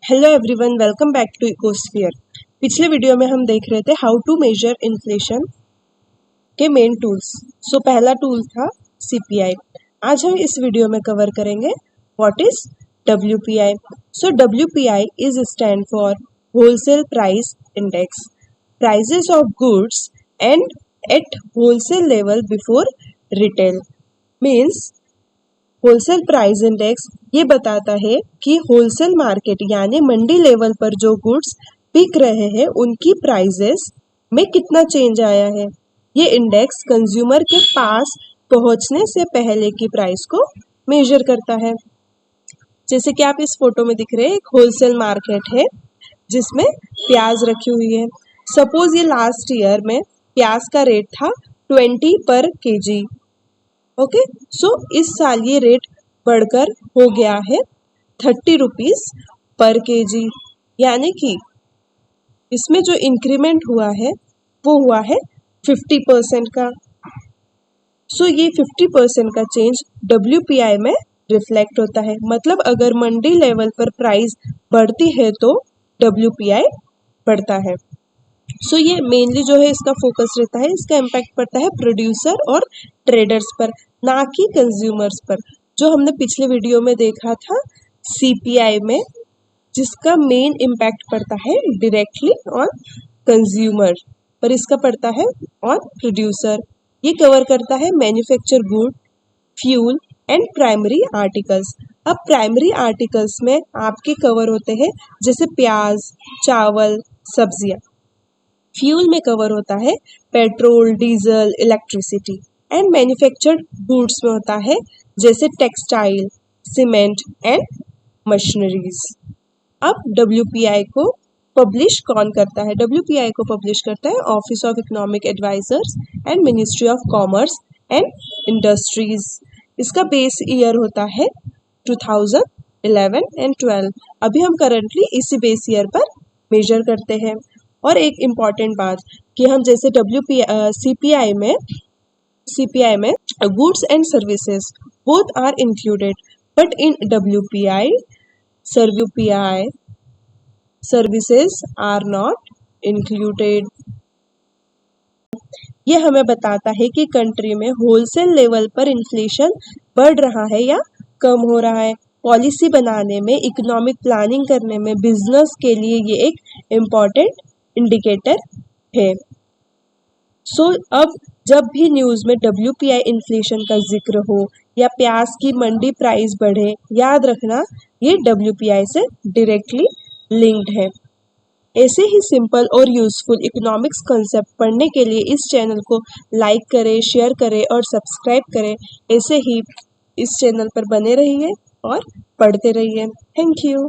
Hello everyone, welcome back to Ecosphere. पिछले video में हम देख रहे थे हाउ टू मेजर इन्फ्लेशन के मेन टूल्स। पहला टूल था सीपीआई। आज हम इस वीडियो में कवर करेंगे what is WPI. WPI is stand for wholesale price index, prices of goods and at wholesale level before retail. Means wholesale price index ये बताता है कि होलसेल मार्केट यानी मंडी लेवल पर जो गुड्स बिक रहे हैं उनकी प्राइसेस में कितना चेंज आया है। ये इंडेक्स कंज्यूमर के पास पहुंचने से पहले की प्राइस को मेजर करता है। जैसे कि आप इस फोटो में दिख रहे हैं, एक होलसेल मार्केट है जिसमें प्याज रखी हुई है। सपोज ये लास्ट ईयर में प्याज का रेट था 20 पर केजी। ओके, इस साल ये रेट बढ़कर हो गया है 30 रुपीज पर केजी, यानी कि इसमें जो इंक्रीमेंट हुआ है वो हुआ है 50% का। ये 50% का चेंज डब्ल्यूपीआई में रिफ्लेक्ट होता है। मतलब अगर मंडी लेवल पर प्राइस बढ़ती है तो डब्ल्यूपीआई बढ़ता है। ये मेनली जो है इसका फोकस रहता है, इसका इम्पैक्ट पड़ता है प्रोड्यूसर और ट्रेडर्स पर, ना कि कंज्यूमर्स पर। जो हमने पिछले वीडियो में देखा था सीपीआई में, जिसका मेन इम्पैक्ट पड़ता है डायरेक्टली ऑन कंज्यूमर, पर इसका पड़ता है ऑन प्रोड्यूसर। ये कवर करता है manufacture good, fuel and primary articles. अब प्राइमरी आर्टिकल्स में आपके कवर होते हैं जैसे प्याज, चावल, सब्जियां। फ्यूल में कवर होता है petrol, diesel, electricity. And manufactured goods में होता है जैसे टेक्सटाइल, सीमेंट एंड मशीनरीज। अब डब्ल्यूपीआई को पब्लिश कौन करता है? डब्ल्यूपीआई को पब्लिश करता है office of economic advisers and ministry of commerce and industries. इसका बेस ईयर होता है 2011 एंड 12। अभी हम करंटली इसी बेस ईयर पर मेजर करते हैं। और एक इम्पॉर्टेंट बात कि हम जैसे सीपीआई में goods and services both are included, but in WPI services are not included. ये हमें बताता है कि कंट्री में होलसेल लेवल पर इन्फ्लेशन बढ़ रहा है या कम हो रहा है। पॉलिसी बनाने में, इकोनॉमिक प्लानिंग करने में, बिजनेस के लिए ये एक इम्पॉर्टेंट इंडिकेटर है। अब जब भी न्यूज़ में डब्ल्यूपीआई इन्फ्लेशन का जिक्र हो या प्याज की मंडी प्राइस बढ़े, याद रखना ये डब्ल्यूपीआई से डायरेक्टली लिंक्ड है। ऐसे ही सिंपल और यूजफुल इकोनॉमिक्स कॉन्सेप्ट पढ़ने के लिए इस चैनल को लाइक करें, शेयर करें और सब्सक्राइब करें। ऐसे ही इस चैनल पर बने रहिए और पढ़ते रहिए। Thank you.